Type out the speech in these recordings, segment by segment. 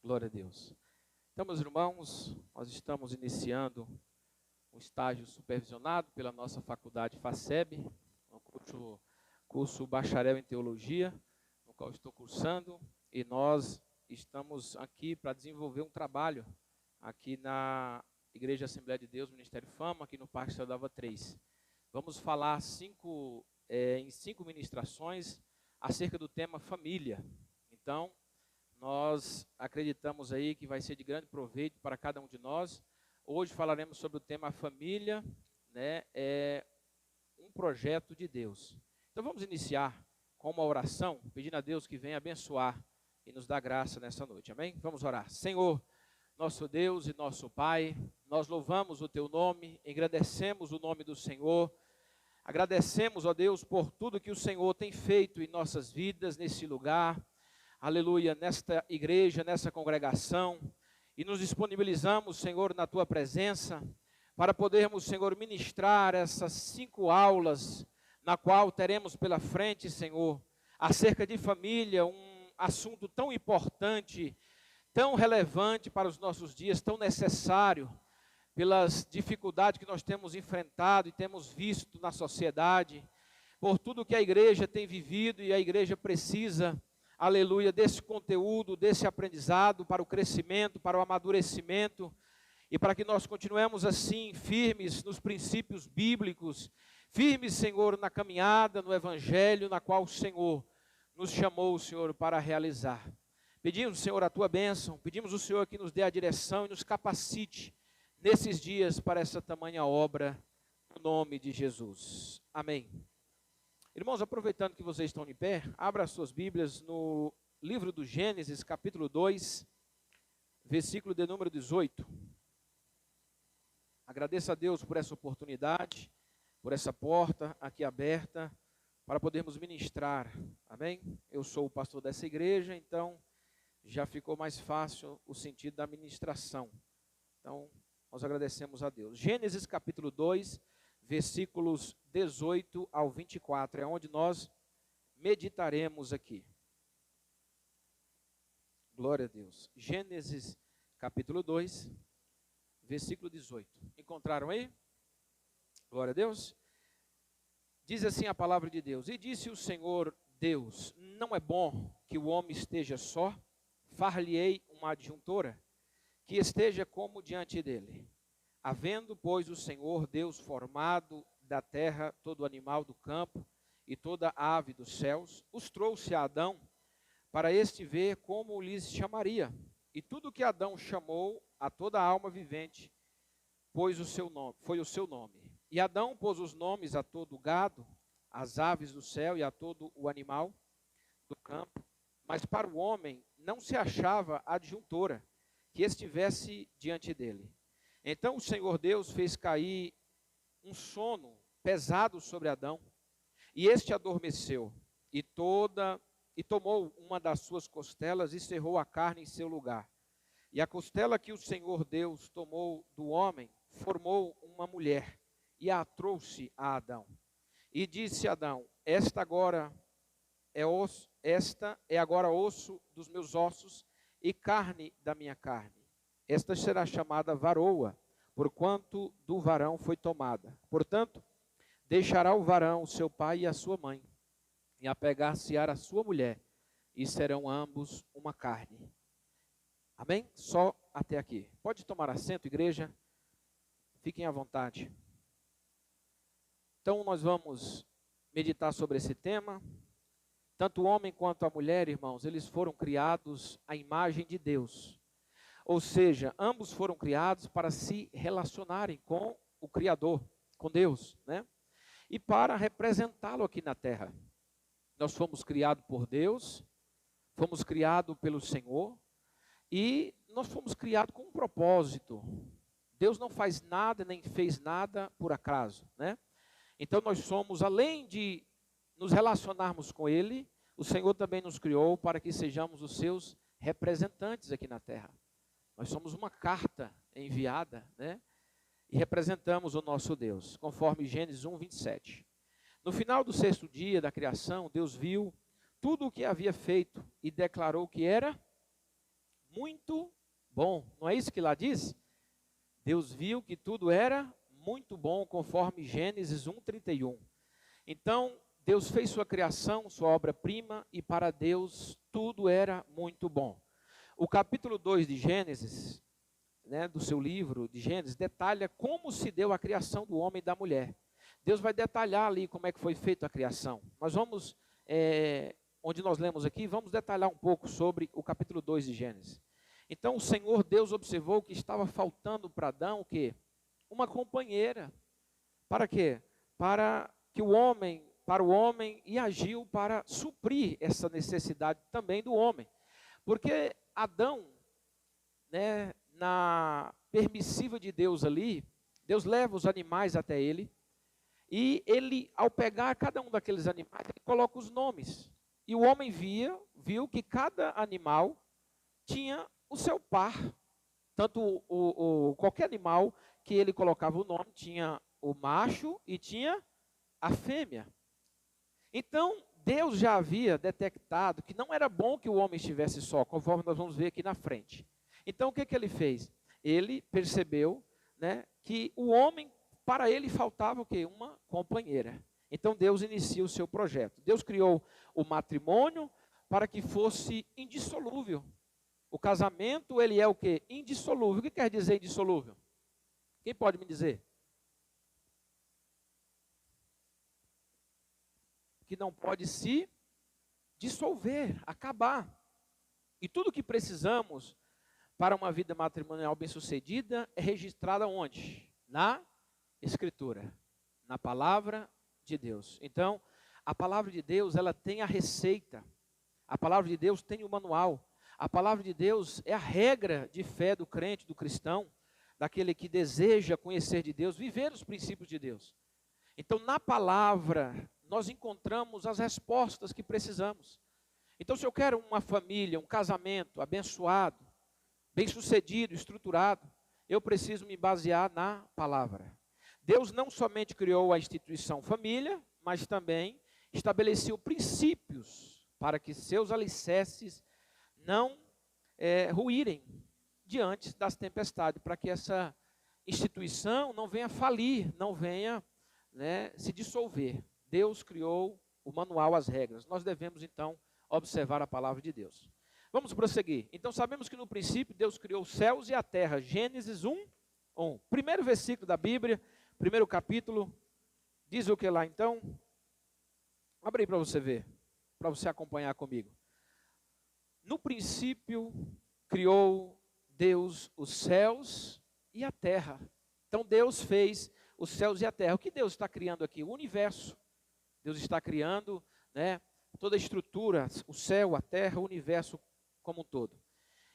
Glória a Deus. Então, meus irmãos, nós estamos iniciando um estágio supervisionado pela nossa faculdade FACEB, um curso bacharel em teologia, no qual estou cursando, e nós estamos aqui para desenvolver um trabalho aqui na Igreja Assembleia de Deus, Ministério Fama, aqui no Parque Saudava 3. Vamos falar em cinco ministrações acerca do tema família. Então, nós acreditamos aí que vai ser de grande proveito para cada um de nós. Hoje falaremos sobre o tema família, né? É um projeto de Deus. Então vamos iniciar com uma oração, pedindo a Deus que venha abençoar e nos dar graça nessa noite. Amém? Vamos orar. Senhor, nosso Deus e nosso Pai, nós louvamos o Teu nome, engrandecemos o nome do Senhor. Agradecemos, ó Deus, por tudo que o Senhor tem feito em nossas vidas, nesse lugar. Aleluia, nesta igreja, nessa congregação, e nos disponibilizamos, Senhor, na Tua presença, para podermos, Senhor, ministrar essas 5 aulas, na qual teremos pela frente, Senhor, acerca de família, um assunto tão importante, tão relevante para os nossos dias, tão necessário, pelas dificuldades que nós temos enfrentado e temos visto na sociedade, por tudo que a igreja tem vivido e a igreja precisa, aleluia, desse conteúdo, desse aprendizado para o crescimento, para o amadurecimento e para que nós continuemos assim firmes nos princípios bíblicos, firmes, Senhor, na caminhada, no evangelho, na qual o Senhor nos chamou, Senhor, para realizar. Pedimos, Senhor, a Tua bênção, pedimos o Senhor que nos dê a direção e nos capacite nesses dias para essa tamanha obra, no nome de Jesus. Amém. Irmãos, aproveitando que vocês estão de pé, abra as suas Bíblias no livro do Gênesis, capítulo 2, versículo de número 18. Agradeço a Deus por essa oportunidade, por essa porta aqui aberta, para podermos ministrar, amém? Eu sou o pastor dessa igreja, então já ficou mais fácil o sentido da ministração. Então, nós agradecemos a Deus. Gênesis, capítulo 2, versículos 18 ao 24, é onde nós meditaremos aqui. Glória a Deus. Gênesis, capítulo 2, versículo 18. Encontraram aí? Glória a Deus. Diz assim a palavra de Deus: E disse o Senhor Deus, não é bom que o homem esteja só, far-lhe-ei uma adjuntora, que esteja como diante dele. Havendo, pois, o Senhor Deus formado da terra todo animal do campo e toda ave dos céus, os trouxe a Adão, para este ver como lhes chamaria. E tudo que Adão chamou a toda alma vivente, foi o seu nome. E Adão pôs os nomes a todo o gado, às aves do céu e a todo o animal do campo. Mas para o homem não se achava adjuntora que estivesse diante dele. Então o Senhor Deus fez cair um sono pesado sobre Adão, e este adormeceu, e tomou uma das suas costelas e cerrou a carne em seu lugar. E a costela que o Senhor Deus tomou do homem, formou uma mulher, e a trouxe a Adão. E disse Adão: esta é agora osso dos meus ossos e carne da minha carne. Esta será chamada varoa, porquanto do varão foi tomada. Portanto, deixará o varão o seu pai e a sua mãe, e apegar-se-á a sua mulher, e serão ambos uma carne. Amém? Só até aqui. Pode tomar assento, igreja? Fiquem à vontade. Então, nós vamos meditar sobre esse tema. Tanto o homem quanto a mulher, irmãos, eles foram criados à imagem de Deus. Ou seja, ambos foram criados para se relacionarem com o Criador, com Deus, né? E para representá-lo aqui na terra. Nós fomos criados por Deus, fomos criados pelo Senhor, e nós fomos criados com um propósito. Deus não faz nada, nem fez nada por acaso, né? Então nós somos, além de nos relacionarmos com Ele, o Senhor também nos criou para que sejamos os seus representantes aqui na terra. Nós somos uma carta enviada, né? E representamos o nosso Deus, conforme Gênesis 1, 27. No final do 6º dia da criação, Deus viu tudo o que havia feito e declarou que era muito bom. Não é isso que lá diz? Deus viu que tudo era muito bom, conforme Gênesis 1:31. Então, Deus fez sua criação, sua obra-prima, e para Deus tudo era muito bom. O capítulo 2 de Gênesis, né, do seu livro de Gênesis, detalha como se deu a criação do homem e da mulher. Deus vai detalhar ali como é que foi feita a criação. Nós vamos, onde nós lemos aqui, vamos detalhar um pouco sobre o capítulo 2 de Gênesis. Então o Senhor Deus observou que estava faltando para Adão o quê? Uma companheira. Para quê? Para o homem, e agiu para suprir essa necessidade também do homem. Porque Adão, né, na permissiva de Deus ali, Deus leva os animais até ele, e ele, ao pegar cada um daqueles animais, ele coloca os nomes. E o homem viu que cada animal tinha o seu par. Tanto qualquer animal que ele colocava o nome, tinha o macho e tinha a fêmea. Então, Deus já havia detectado que não era bom que o homem estivesse só, conforme nós vamos ver aqui na frente. Então, o que ele fez? Ele percebeu, né, que o homem, para ele, faltava o quê? Uma companheira. Então, Deus inicia o seu projeto. Deus criou o matrimônio para que fosse indissolúvel. O casamento, ele é o quê? Indissolúvel. O que quer dizer indissolúvel? Quem pode me dizer? Que não pode se dissolver, acabar. E tudo que precisamos para uma vida matrimonial bem-sucedida é registrado onde? Na Escritura, na palavra de Deus. Então, a palavra de Deus, ela tem a receita. A palavra de Deus tem o manual. A palavra de Deus é a regra de fé do crente, do cristão, daquele que deseja conhecer de Deus, viver os princípios de Deus. Então, na palavra, nós encontramos as respostas que precisamos. Então, se eu quero uma família, um casamento abençoado, bem-sucedido, estruturado, eu preciso me basear na palavra. Deus não somente criou a instituição família, mas também estabeleceu princípios para que seus alicerces não ruírem diante das tempestades, para que essa instituição não venha falir, não venha, né, se dissolver. Deus criou o manual, as regras. Nós devemos, então, observar a palavra de Deus. Vamos prosseguir. Então, sabemos que no princípio Deus criou os céus e a terra. Gênesis 1:1. Primeiro versículo da Bíblia, primeiro capítulo, diz o que lá, então? Abre aí para você ver, para você acompanhar comigo. No princípio, criou Deus os céus e a terra. Então, Deus fez os céus e a terra. O que Deus está criando aqui? O universo. Deus está criando, né, toda a estrutura, o céu, a terra, o universo como um todo.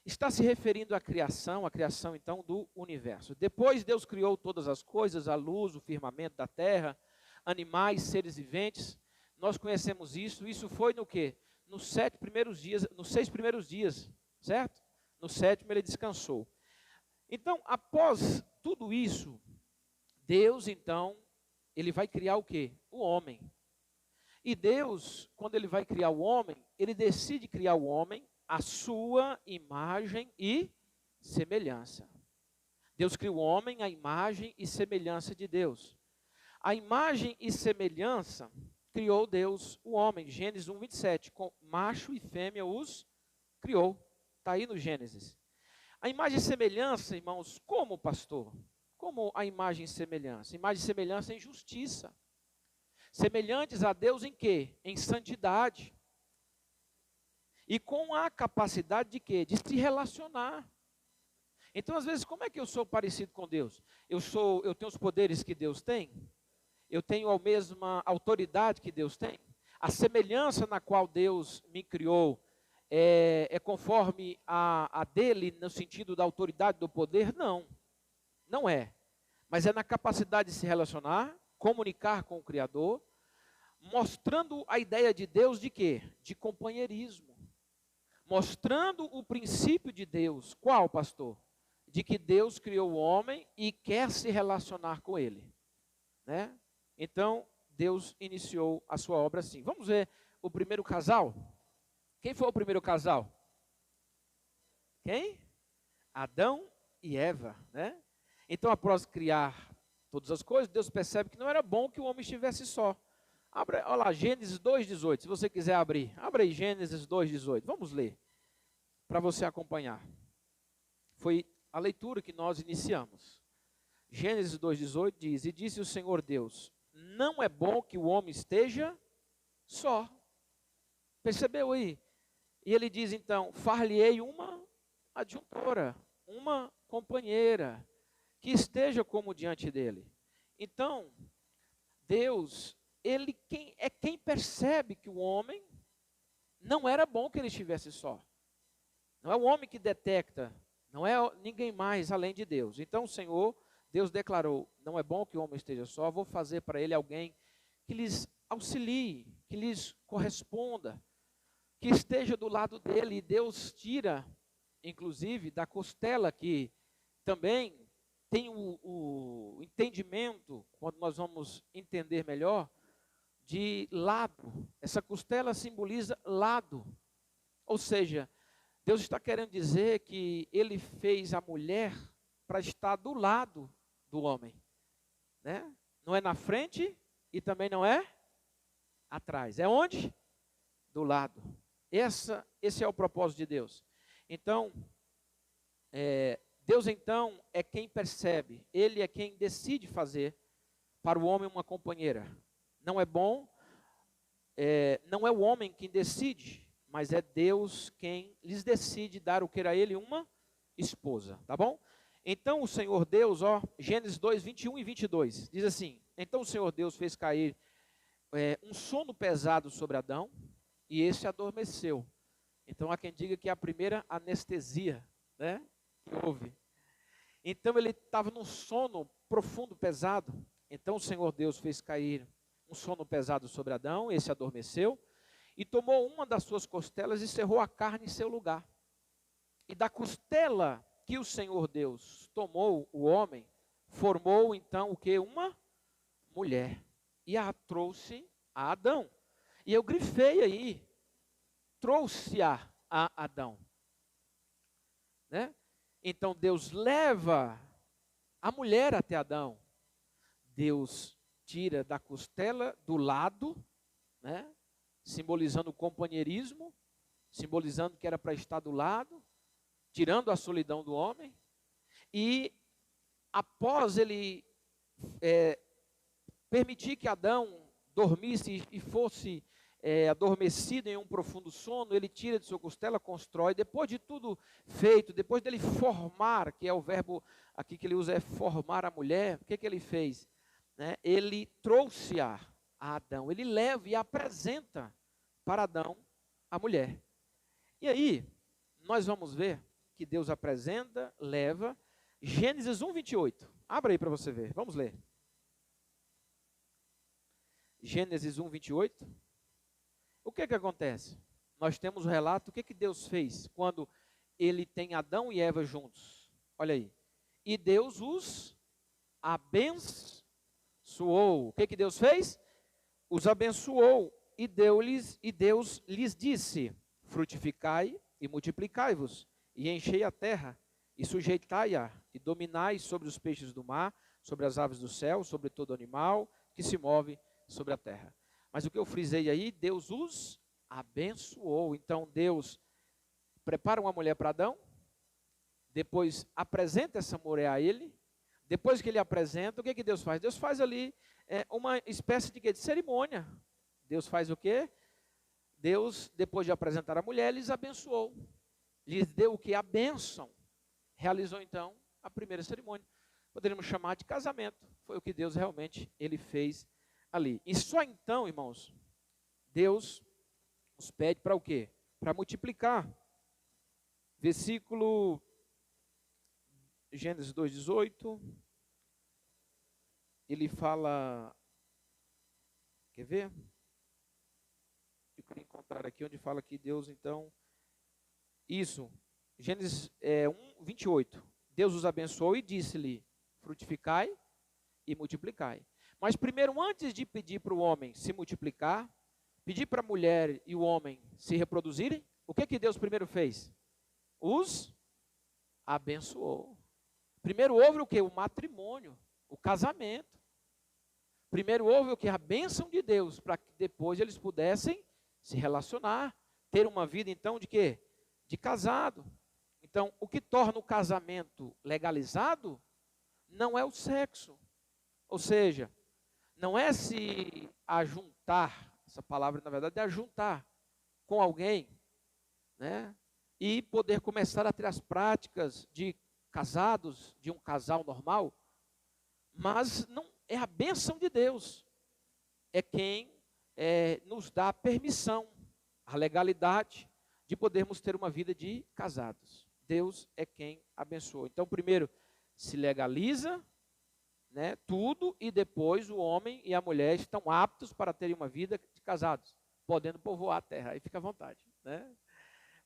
Está se referindo à criação então do universo. Depois Deus criou todas as coisas, a luz, o firmamento da terra, animais, seres viventes. Nós conhecemos isso foi no quê? Nos 6 primeiros dias, certo? No 7º ele descansou. Então, após tudo isso, Deus então, ele vai criar o quê? O homem. E Deus, quando ele vai criar o homem, ele decide criar o homem à sua imagem e semelhança. Deus criou o homem à imagem e semelhança de Deus. A imagem e semelhança criou Deus o homem. Gênesis 1:27, com macho e fêmea os criou. Está aí no Gênesis. A imagem e semelhança, irmãos, como, pastor? Como a imagem e semelhança? Imagem e semelhança em justiça. Semelhantes a Deus em quê? Em santidade. E com a capacidade de quê? De se relacionar. Então, às vezes, como é que eu sou parecido com Deus? Eu tenho os poderes que Deus tem? Eu tenho a mesma autoridade que Deus tem? A semelhança na qual Deus me criou é conforme a dele, no sentido da autoridade, do poder? Não, não é. Mas é na capacidade de se relacionar, comunicar com o Criador, mostrando a ideia de Deus de quê? De companheirismo. Mostrando o princípio de Deus. Qual, pastor? De que Deus criou o homem e quer se relacionar com ele, né? Então, Deus iniciou a sua obra assim. Vamos ver o primeiro casal? Quem foi o primeiro casal? Quem? Adão e Eva, né? Então, após criar todas as coisas, Deus percebe que não era bom que o homem estivesse só. Olha lá, Gênesis 2,18, se você quiser abrir. Abra aí Gênesis 2,18, vamos ler, para você acompanhar. Foi a leitura que nós iniciamos. Gênesis 2,18 diz, e disse o Senhor Deus, não é bom que o homem esteja só. Percebeu aí? E ele diz então, far-lhe-ei uma adjuntora, uma companheira, que esteja como diante dele. Então, Deus, ele quem percebe que o homem não era bom que ele estivesse só. Não é o homem que detecta, não é ninguém mais além de Deus. Então o Senhor, Deus declarou, não é bom que o homem esteja só, vou fazer para ele alguém que lhes auxilie, que lhes corresponda, que esteja do lado dele. E Deus tira, inclusive, da costela, que também tem o entendimento, quando nós vamos entender melhor, de lado. Essa costela simboliza lado. Ou seja, Deus está querendo dizer que ele fez a mulher para estar do lado do homem, né? Não é na frente e também não é atrás. É onde? Do lado. Esse é o propósito de Deus. Então, Deus então é quem percebe, ele é quem decide fazer para o homem uma companheira. Não é bom, não é o homem quem decide, mas é Deus quem lhes decide dar o que a ele uma esposa, tá bom? Então o Senhor Deus, Gênesis 2, 21 e 22, diz assim, então o Senhor Deus fez cair um sono pesado sobre Adão, e esse adormeceu. Então há quem diga que é a primeira anestesia, né, que houve. Então ele estava num sono profundo, pesado. Então o Senhor Deus fez cair um sono pesado sobre Adão, esse adormeceu, e tomou uma das suas costelas e cerrou a carne em seu lugar. E da costela que o Senhor Deus tomou, o homem, formou então o que? Uma mulher. E a trouxe a Adão. E eu grifei aí, trouxe-a a Adão, né? Então Deus leva a mulher até Adão. Deus tira da costela do lado, né? Simbolizando o companheirismo, simbolizando que era para estar do lado, tirando a solidão do homem. E após ele permitir que Adão dormisse e fosse adormecido em um profundo sono, ele tira de sua costela, constrói. Depois de tudo feito, depois dele formar, que é o verbo aqui que ele usa, é formar a mulher, o que ele fez? Né? Ele trouxe-a a Adão, ele leva e apresenta para Adão a mulher. E aí, nós vamos ver que Deus apresenta, leva, Gênesis 1, 28. Abra aí para você ver, vamos ler. Gênesis 1, 28. O que acontece? Nós temos o relato, o que Deus fez quando ele tem Adão e Eva juntos? Olha aí. E Deus os abençoou. O que Deus fez? Os abençoou e Deus lhes disse, frutificai e multiplicai-vos, e enchei a terra, e sujeitai-a, e dominai sobre os peixes do mar, sobre as aves do céu, sobre todo animal que se move sobre a terra. Mas o que eu frisei aí, Deus os abençoou. Então Deus prepara uma mulher para Adão, depois apresenta essa mulher a ele, depois que ele apresenta, o que Deus faz? Deus faz ali uma espécie de cerimônia. Deus faz o quê? Deus, depois de apresentar a mulher, lhes abençoou. Lhes deu o que? A bênção. Realizou então a primeira cerimônia. Poderíamos chamar de casamento. Foi o que Deus realmente ele fez ali. E só então, irmãos, Deus nos pede para o quê? Para multiplicar. Versículo Gênesis 2:18. Ele fala, quer ver? Eu queria encontrar aqui onde fala que Deus então, isso, Gênesis 1:28. Deus os abençoou e disse-lhe, frutificai e multiplicai. Mas primeiro, antes de pedir para o homem se multiplicar, pedir para a mulher e o homem se reproduzirem, o que Deus primeiro fez? Os abençoou. Primeiro houve o quê? O matrimônio, o casamento. Primeiro houve o quê? A bênção de Deus, para que depois eles pudessem se relacionar, ter uma vida então de quê? De casado. Então, o que torna o casamento legalizado não é o sexo. Ou seja, não é se ajuntar, essa palavra na verdade é ajuntar com alguém, né? E poder começar a ter as práticas de casados, de um casal normal, mas não é a bênção de Deus, é quem nos dá a permissão, a legalidade de podermos ter uma vida de casados. Deus é quem abençoa. Então, primeiro se legaliza, né, tudo, e depois o homem e a mulher estão aptos para terem uma vida de casados, podendo povoar a terra. Aí fica à vontade, né?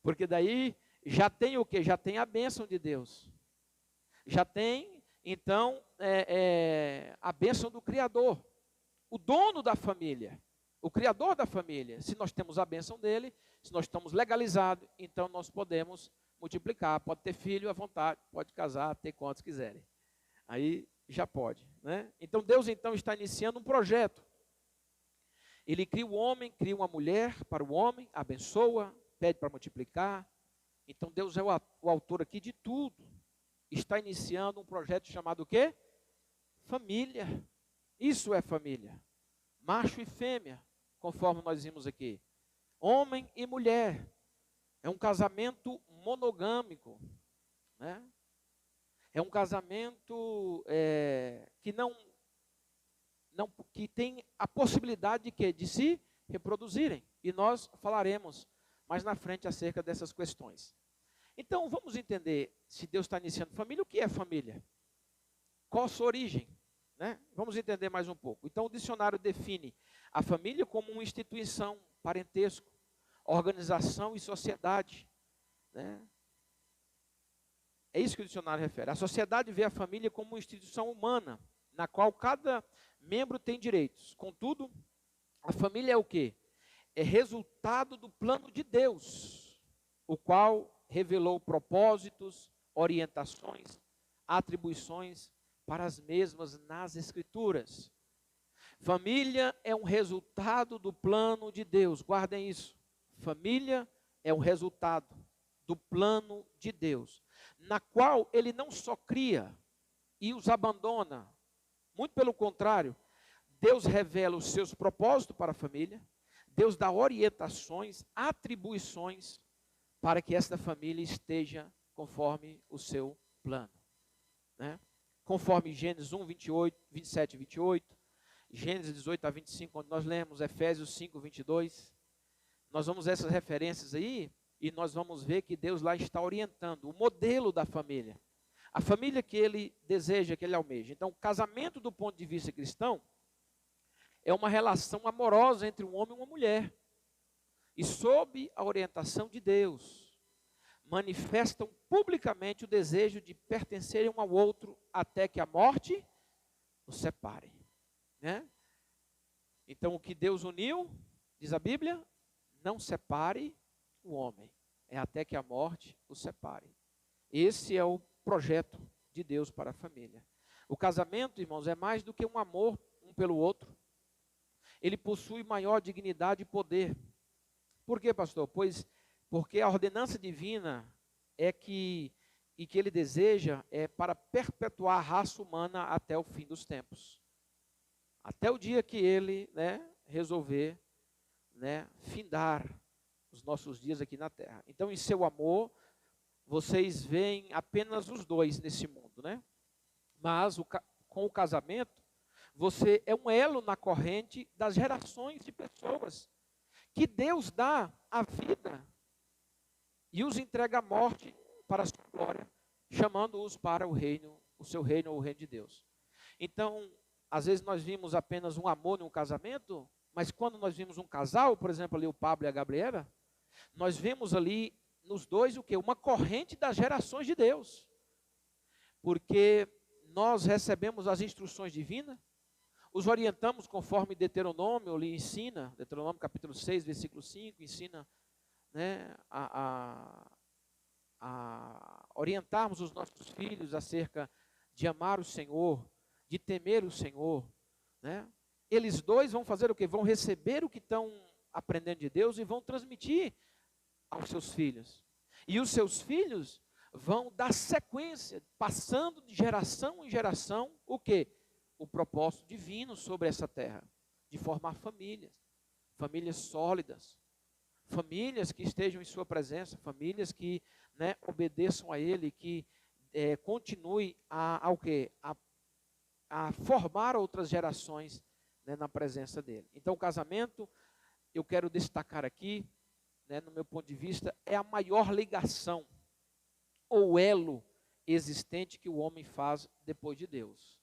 Porque daí já tem o quê? Já tem a bênção de Deus. Já tem, então, a bênção do Criador, o dono da família, o Criador da família. Se nós temos a bênção dele, se nós estamos legalizados, então nós podemos multiplicar, pode ter filho à vontade, pode casar, ter quantos quiserem. Aí já pode, né? Então Deus então está iniciando um projeto. Ele cria o homem, cria uma mulher para o homem, abençoa, pede para multiplicar. Então Deus é o autor aqui de tudo. Está iniciando um projeto chamado o quê? Família. Isso é família. Macho e fêmea, conforme nós vimos aqui. Homem e mulher. É um casamento monogâmico, né? É um casamento que tem a possibilidade de quê? De se reproduzirem. E nós falaremos mais na frente acerca dessas questões. Então, vamos entender, se Deus está iniciando família, o que é família? Qual a sua origem? Né? Vamos entender mais um pouco. Então, o dicionário define a família como uma instituição, parentesco, organização e sociedade, né? É isso que o dicionário refere. A sociedade vê a família como uma instituição humana, na qual cada membro tem direitos. Contudo, a família é o quê? É resultado do plano de Deus, o qual revelou propósitos, orientações, atribuições para as mesmas nas Escrituras. Família é um resultado do plano de Deus. Guardem isso. Família é um resultado do plano de Deus, na qual ele não só cria e os abandona, muito pelo contrário, Deus revela os seus propósitos para a família, Deus dá orientações, atribuições para que esta família esteja conforme o seu plano, né? Conforme Gênesis 1, 27 e 28, Gênesis 18 a 25, onde nós lemos Efésios 5, 22, nós vamos essas referências aí, e nós vamos ver que Deus lá está orientando o modelo da família, a família que ele deseja, que ele almeja. Então, o casamento do ponto de vista cristão é uma relação amorosa entre um homem e uma mulher, e sob a orientação de Deus, manifestam publicamente o desejo de pertencerem um ao outro até que a morte os separe, né? Então, o que Deus uniu, diz a Bíblia, não separe o homem, é até que a morte o separe. Esse é o projeto de Deus para a família. O casamento, irmãos, é mais do que um amor um pelo outro. Ele possui maior dignidade e poder. Por quê, pastor? Porque a ordenança divina que ele deseja é para perpetuar a raça humana até o fim dos tempos. Até o dia que ele, resolver, findar os nossos dias aqui na terra. Então, em seu amor, vocês veem apenas os dois nesse mundo, né? Mas com o casamento, você é um elo na corrente das gerações de pessoas que Deus dá a vida e os entrega à morte para a sua glória, chamando-os para o reino, o seu reino ou o reino de Deus. Então, às vezes nós vimos apenas um amor em um casamento, mas quando nós vimos um casal, por exemplo, ali o Pablo e a Gabriela, nós vemos ali nos dois o quê? Uma corrente das gerações de Deus. Porque nós recebemos as instruções divinas, os orientamos conforme Deuteronômio lhe ensina, Deuteronômio capítulo 6, versículo 5, ensina, né, a orientarmos os nossos filhos acerca de amar o Senhor, de temer o Senhor, né? Eles dois vão fazer o quê? Vão receber o que estão aprendendo de Deus e vão transmitir aos seus filhos. E os seus filhos vão dar sequência, passando de geração em geração, o quê? O propósito divino sobre essa terra, de formar famílias, famílias sólidas, famílias que estejam em sua presença, famílias que, né, obedeçam a Ele, que continue ao quê? A formar outras gerações, né, na presença dEle. Então o casamento, eu quero destacar aqui, né, no meu ponto de vista, é a maior ligação ou elo existente que o homem faz depois de Deus.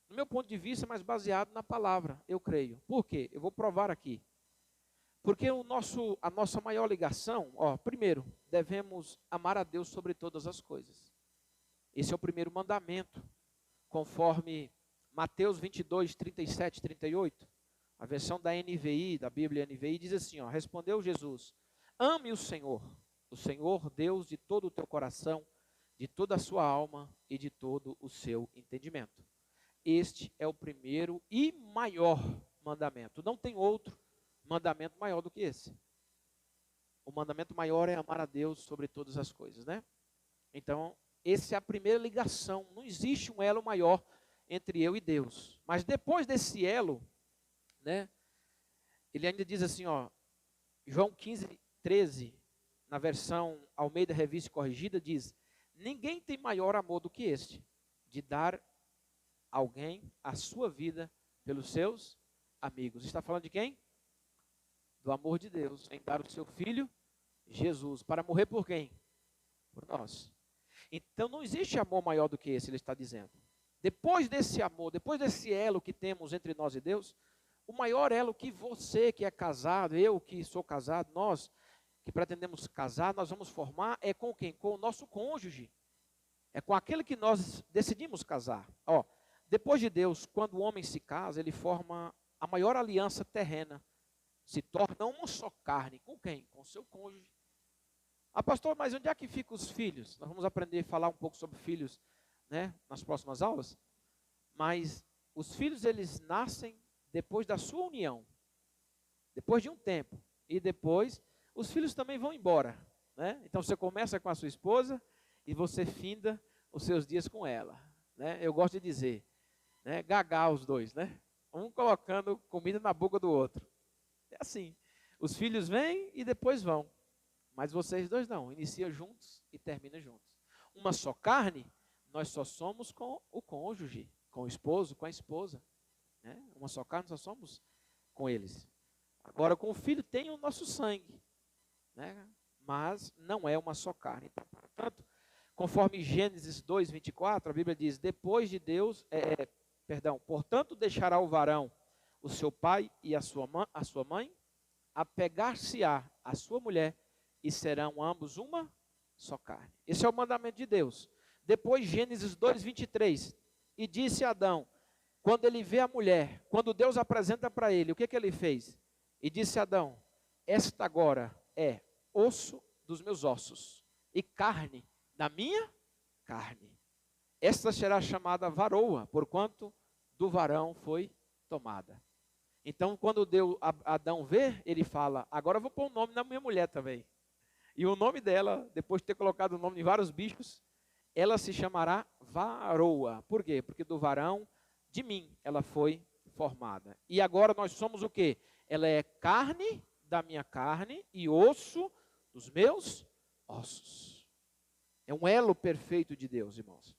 No meu ponto de vista, mas baseado na palavra, eu creio. Por quê? Eu vou provar aqui. Porque a nossa maior ligação, primeiro, devemos amar a Deus sobre todas as coisas. Esse é o primeiro mandamento, conforme Mateus 22, 37 e 38. A versão da NVI, da Bíblia NVI, diz assim, respondeu Jesus: ame o Senhor Deus de todo o teu coração, de toda a sua alma e de todo o seu entendimento. Este é o primeiro e maior mandamento. Não tem outro mandamento maior do que esse. O mandamento maior é amar a Deus sobre todas as coisas, né? Então, essa é a primeira ligação. Não existe um elo maior entre eu e Deus. Mas depois desse elo, né, ele ainda diz assim, João 15, 13, na versão Almeida Revista Corrigida, diz: ninguém tem maior amor do que este, de dar alguém a sua vida pelos seus amigos. Está falando de quem? Do amor de Deus, em dar o seu Filho, Jesus, para morrer por quem? Por nós. Então não existe amor maior do que esse, ele está dizendo. Depois desse amor, depois desse elo que temos entre nós e Deus, o maior elo que você que é casado, eu que sou casado, nós que pretendemos casar, nós vamos formar é com quem? Com o nosso cônjuge. É com aquele que nós decidimos casar. Depois de Deus, quando o homem se casa, ele forma a maior aliança terrena. Se torna uma só carne. Com quem? Com o seu cônjuge. Pastor, mas onde é que ficam os filhos? Nós vamos aprender a falar um pouco sobre filhos, né, nas próximas aulas. Mas os filhos, eles nascem depois da sua união. Depois de um tempo. E depois, os filhos também vão embora, né? Então você começa com a sua esposa e você finda os seus dias com ela, né? Eu gosto de dizer, né, gagar os dois, né? Um colocando comida na boca do outro. É assim, os filhos vêm e depois vão, mas vocês dois não, iniciam juntos e terminam juntos. Uma só carne, nós só somos com o cônjuge, com o esposo, com a esposa, né? Uma só carne, só somos com eles. Agora, com o filho tem o nosso sangue, né? Mas não é uma só carne. Então, portanto, conforme Gênesis 2, 24, a Bíblia diz: depois de Deus, portanto deixará o varão o seu pai e a sua mãe, apegar-se-á a sua mulher, e serão ambos uma só carne. Esse é o mandamento de Deus. Depois, Gênesis 2, 23, e disse Adão, quando ele vê a mulher, quando Deus apresenta para ele, o que ele fez? E disse Adão: esta agora é osso dos meus ossos e carne da minha carne. Esta será chamada varoa, porquanto do varão foi tomada. Então, quando Adão vê, ele fala: agora eu vou pôr o nome na minha mulher também. E o nome dela, depois de ter colocado o nome em vários bichos, ela se chamará varoa. Por quê? Porque do varão de mim ela foi formada. E agora nós somos o quê? Ela é carne da minha carne e osso dos meus ossos. É um elo perfeito de Deus, irmãos,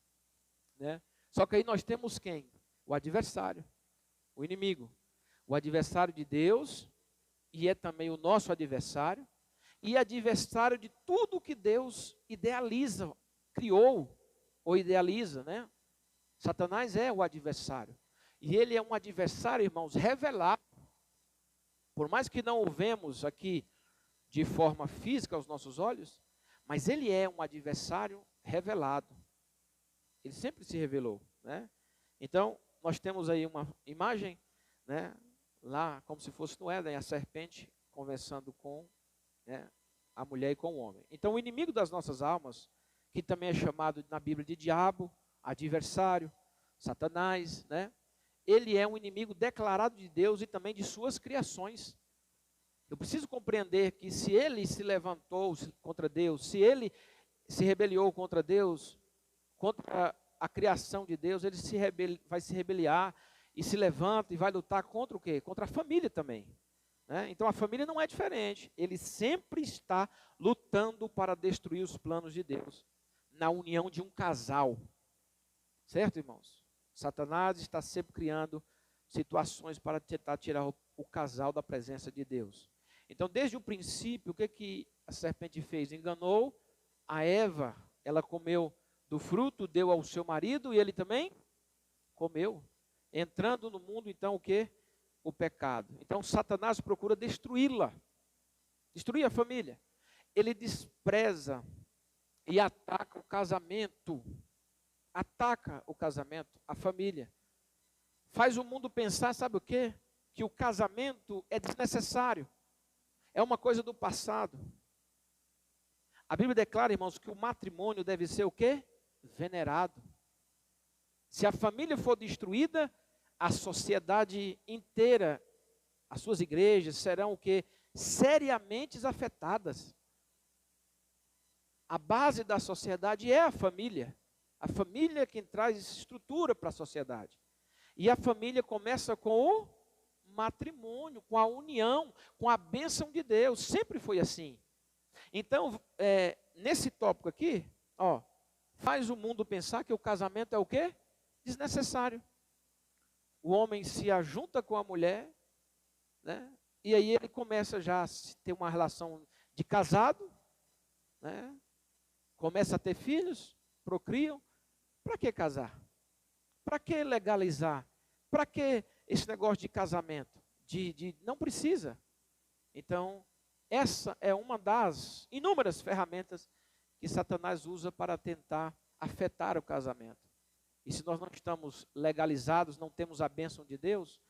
né? Só que aí nós temos quem? O adversário, o inimigo. O adversário de Deus, e é também o nosso adversário, e adversário de tudo que Deus idealiza, criou ou idealiza, né? Satanás é o adversário. E ele é um adversário, irmãos, revelado. Por mais que não o vemos aqui de forma física aos nossos olhos, mas ele é um adversário revelado. Ele sempre se revelou, né? Então, nós temos aí uma imagem, né, lá como se fosse no Éden, a serpente conversando com, né, a mulher e com o homem. Então, o inimigo das nossas almas, que também é chamado na Bíblia de diabo, adversário, Satanás, né? Ele é um inimigo declarado de Deus e também de suas criações. Eu preciso compreender que se ele se levantou contra Deus, se ele se rebeliou contra Deus, contra a criação de Deus, ele vai se rebeliar e se levanta e vai lutar contra o quê? Contra a família também. Né? Então a família não é diferente. Ele sempre está lutando para destruir os planos de Deus na união de um casal. Certo, irmãos? Satanás está sempre criando situações para tentar tirar o casal da presença de Deus. Então, desde o princípio, o que a serpente fez? Enganou a Eva, ela comeu do fruto, deu ao seu marido e ele também comeu. Entrando no mundo, então, o que? O pecado. Então, Satanás procura destruí-la, destruir a família. Ele despreza e ataca o casamento. Ataca o casamento, a família. Faz o mundo pensar, sabe o quê? Que o casamento é desnecessário. É uma coisa do passado. A Bíblia declara, irmãos, que o matrimônio deve ser o quê? Venerado. Se a família for destruída, a sociedade inteira, as suas igrejas serão o quê? Seriamente afetadas. A base da sociedade é a família. A família é quem traz estrutura para a sociedade. E a família começa com o matrimônio, com a união, com a bênção de Deus. Sempre foi assim. Então, nesse tópico aqui, faz o mundo pensar que o casamento é o quê? Desnecessário. O homem se ajunta com a mulher, né? E aí ele começa já a ter uma relação de casado, né? Começa a ter filhos, procriam. Para que casar? Para que legalizar? Para que esse negócio de casamento? Não precisa. Então, essa é uma das inúmeras ferramentas que Satanás usa para tentar afetar o casamento. E se nós não estamos legalizados, não temos a bênção de Deus,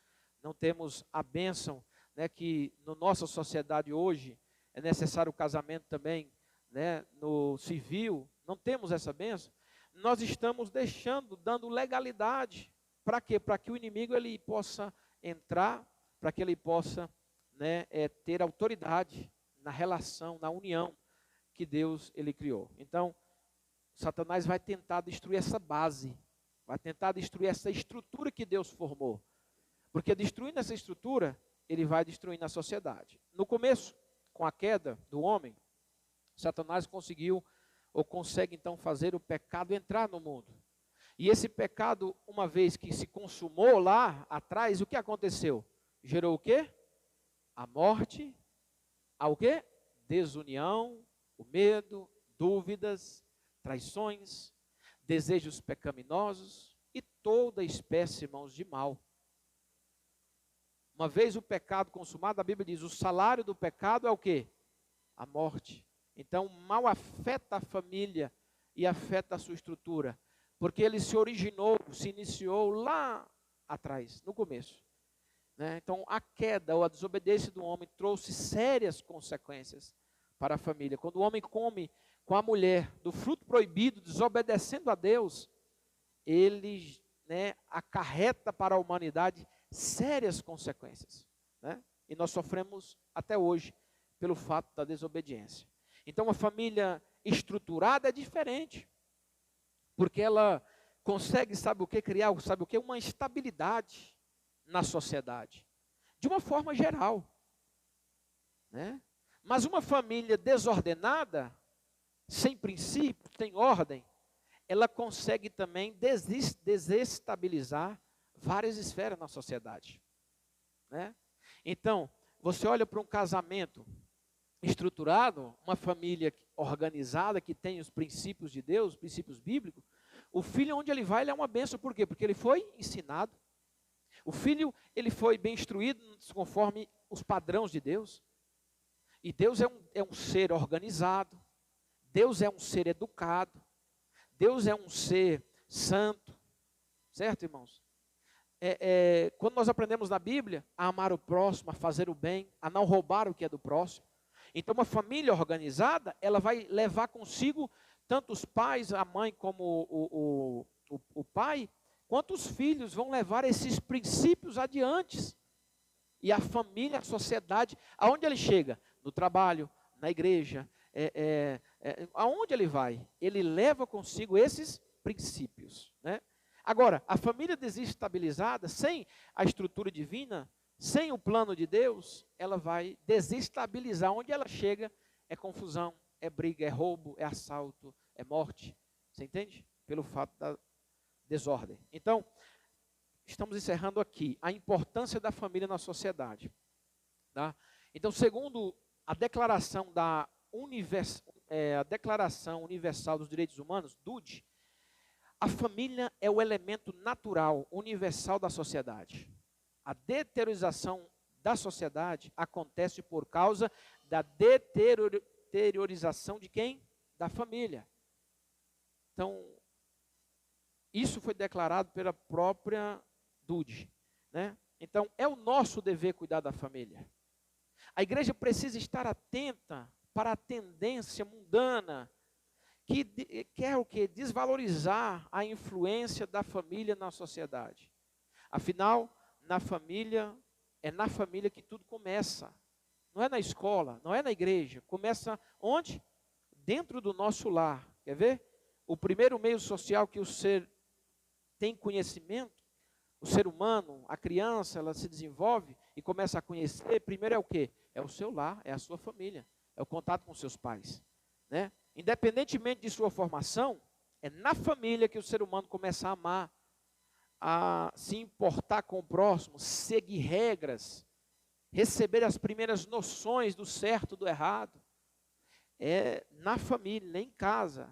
não temos a bênção, né, que na nossa sociedade hoje é necessário o casamento também, né, no civil, não temos essa bênção, nós estamos dando legalidade. Para quê? Para que o inimigo ele possa entrar, para que ele possa, né, ter autoridade na relação, na união que Deus ele criou. Então, Satanás vai tentar destruir essa base, vai tentar destruir essa estrutura que Deus formou. Porque destruindo essa estrutura, ele vai destruindo a sociedade. No começo, com a queda do homem, Satanás conseguiu ou consegue então fazer o pecado entrar no mundo. E esse pecado, uma vez que se consumou lá atrás, o que aconteceu? Gerou o quê? A morte, o quê? Desunião, o medo, dúvidas, traições, desejos pecaminosos e toda espécie, irmãos, de mal. Uma vez o pecado consumado, a Bíblia diz, o salário do pecado é o quê? A morte. Então, o mal afeta a família e afeta a sua estrutura, porque ele se iniciou lá atrás, no começo. Né? Então, a queda ou a desobediência do homem trouxe sérias consequências para a família. Quando o homem come com a mulher do fruto proibido, desobedecendo a Deus, ele, né, acarreta para a humanidade sérias consequências. Né? E nós sofremos até hoje pelo fato da desobediência. Então, a família estruturada é diferente, porque ela consegue, sabe o que, criar, sabe o que? Uma estabilidade na sociedade, de uma forma geral. Né? Mas uma família desordenada, sem princípio, sem ordem, ela consegue também desestabilizar várias esferas na sociedade. Né? Então, você olha para um casamento estruturado, uma família organizada, que tem os princípios de Deus, os princípios bíblicos, o filho, onde ele vai, ele é uma bênção. Por quê? Porque ele foi ensinado. O filho, ele foi bem instruído conforme os padrões de Deus. E Deus é um ser organizado. Deus é um ser educado. Deus é um ser santo. Certo, irmãos? Quando nós aprendemos na Bíblia a amar o próximo, a fazer o bem, a não roubar o que é do próximo. Então, uma família organizada, ela vai levar consigo tanto os pais, a mãe como o pai, quanto os filhos vão levar esses princípios adiante. E a família, a sociedade, aonde ele chega? No trabalho, na igreja, aonde ele vai? Ele leva consigo esses princípios, né? Agora, a família desestabilizada, sem a estrutura divina, sem o plano de Deus, ela vai desestabilizar. Onde ela chega é confusão, é briga, é roubo, é assalto, é morte. Você entende? Pelo fato da desordem. Então, estamos encerrando aqui a importância da família na sociedade. Tá? Então, segundo a Declaração Declaração Universal dos Direitos Humanos, DUD, a família é o elemento natural, universal da sociedade. A deteriorização da sociedade acontece por causa da deteriorização de quem? Da família. Então, isso foi declarado pela própria DUD, né? Então, é o nosso dever cuidar da família. A igreja precisa estar atenta para a tendência mundana que quer o quê? Desvalorizar a influência da família na sociedade. Afinal, é na família que tudo começa. Não é na escola, não é na igreja. Começa onde? Dentro do nosso lar. Quer ver? O primeiro meio social que o ser tem conhecimento, o ser humano, a criança, ela se desenvolve e começa a conhecer, primeiro é o quê? É o seu lar, é a sua família, é o contato com seus pais, né? Independentemente de sua formação, é na família que o ser humano começa a amar, a se importar com o próximo, seguir regras, receber as primeiras noções do certo e do errado. É na família, em casa,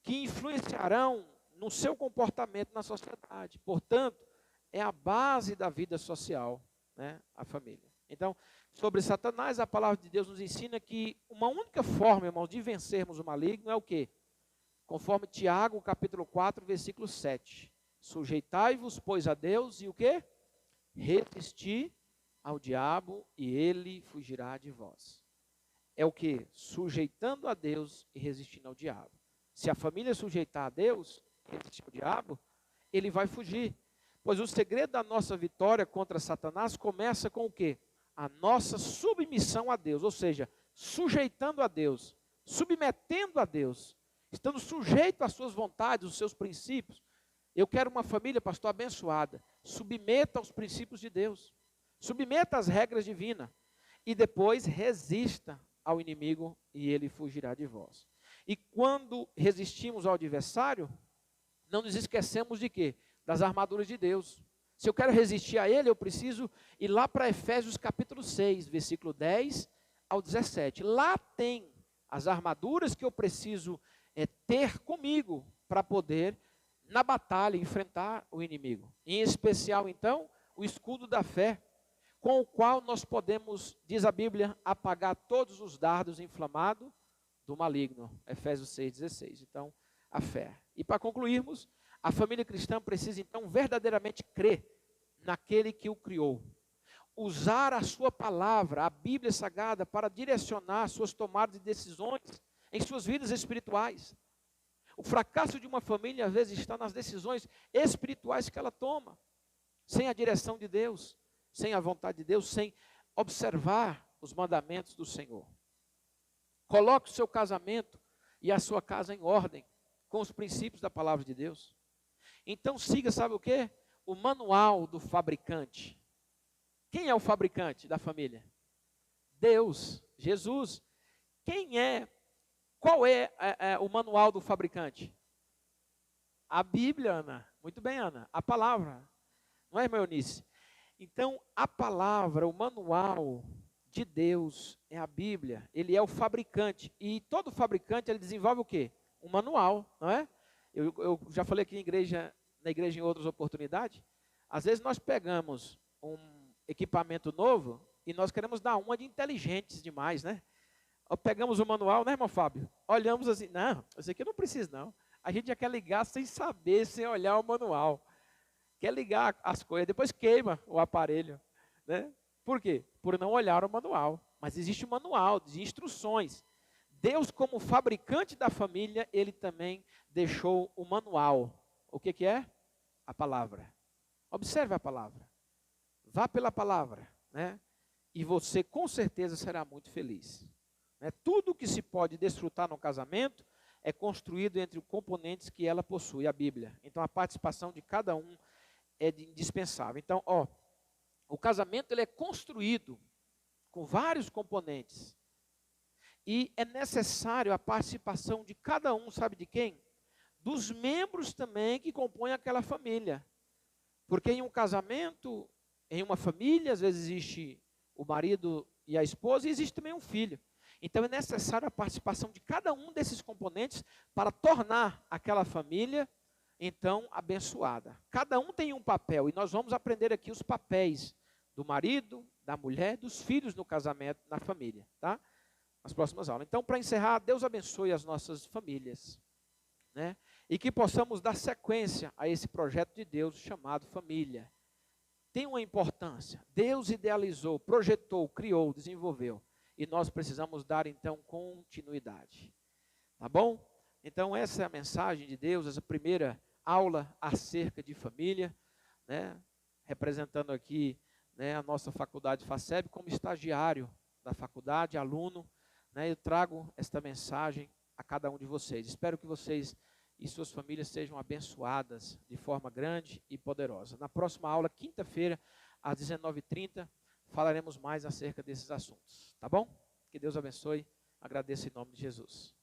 que influenciarão no seu comportamento na sociedade. Portanto, é a base da vida social, né, a família. Então, sobre Satanás, a palavra de Deus nos ensina que uma única forma, irmãos, de vencermos o maligno é o quê? Conforme Tiago, capítulo 4, versículo 7. Sujeitai-vos, pois, a Deus, e o quê? Resisti ao diabo, e ele fugirá de vós. É o quê? Sujeitando a Deus e resistindo ao diabo. Se a família sujeitar a Deus, resistir ao diabo, ele vai fugir. Pois o segredo da nossa vitória contra Satanás começa com o quê? A nossa submissão a Deus, ou seja, sujeitando a Deus, submetendo a Deus, estando sujeito às suas vontades, aos seus princípios. Eu quero uma família, pastor, abençoada. Submeta aos princípios de Deus, submeta às regras divinas e depois resista ao inimigo e ele fugirá de vós. E quando resistimos ao adversário, não nos esquecemos de quê? Das armaduras de Deus. Se eu quero resistir a ele, eu preciso ir lá para Efésios capítulo 6, versículo 10 ao 17. Lá tem as armaduras que eu preciso ter comigo para poder, na batalha, enfrentar o inimigo. Em especial, então, o escudo da fé, com o qual nós podemos, diz a Bíblia, apagar todos os dardos inflamados do maligno. Efésios 6,16. Então, a fé. E para concluirmos, a família cristã precisa então verdadeiramente crer naquele que o criou. Usar a sua palavra, a Bíblia Sagrada, para direcionar suas tomadas de decisões em suas vidas espirituais. O fracasso de uma família às vezes está nas decisões espirituais que ela toma, sem a direção de Deus, sem a vontade de Deus, sem observar os mandamentos do Senhor. Coloque o seu casamento e a sua casa em ordem, com os princípios da palavra de Deus. Então siga, sabe o quê? O manual do fabricante. Quem é o fabricante da família? Deus, Jesus. Qual é o manual do fabricante? A Bíblia, Ana. Muito bem, Ana. A palavra. Não é, irmã Eunice? Então, a palavra, o manual de Deus é a Bíblia. Ele é o fabricante. E todo fabricante, ele desenvolve o quê? Um manual, não é? Eu já falei aqui na igreja em outras oportunidades. Às vezes nós pegamos um equipamento novo e nós queremos dar uma de inteligentes demais, né? Pegamos o manual, né, irmão Fábio? Olhamos assim, não, isso aqui eu não preciso não. A gente já quer ligar sem saber, sem olhar o manual. Quer ligar as coisas, depois queima o aparelho, né? Por quê? Por não olhar o manual. Mas existe um manual de instruções. Deus, como fabricante da família, Ele também deixou o manual. O que é? A palavra. Observe a palavra. Vá pela palavra, né? E você com certeza será muito feliz. Né? Tudo que se pode desfrutar no casamento é construído entre os componentes que ela possui, a Bíblia. Então a participação de cada um é indispensável. Então, o casamento ele é construído com vários componentes. E é necessário a participação de cada um, sabe de quem? Dos membros também que compõem aquela família. Porque em um casamento, em uma família, às vezes existe o marido e a esposa e existe também um filho. Então é necessário a participação de cada um desses componentes para tornar aquela família, então, abençoada. Cada um tem um papel e nós vamos aprender aqui os papéis do marido, da mulher, dos filhos no casamento, na família, tá? Nas próximas aulas. Então, para encerrar, Deus abençoe as nossas famílias, né? E que possamos dar sequência a esse projeto de Deus chamado família. Tem uma importância. Deus idealizou, projetou, criou, desenvolveu. E nós precisamos dar, então, continuidade. Tá bom? Então, essa é a mensagem de Deus, essa primeira aula acerca de família, né? Representando aqui, né, a nossa faculdade FACEB como estagiário da faculdade, aluno, né? Eu trago esta mensagem a cada um de vocês. Espero que vocês e suas famílias sejam abençoadas de forma grande e poderosa. Na próxima aula, quinta-feira, às 19h30, falaremos mais acerca desses assuntos. Tá bom? Que Deus abençoe. Agradeço em nome de Jesus.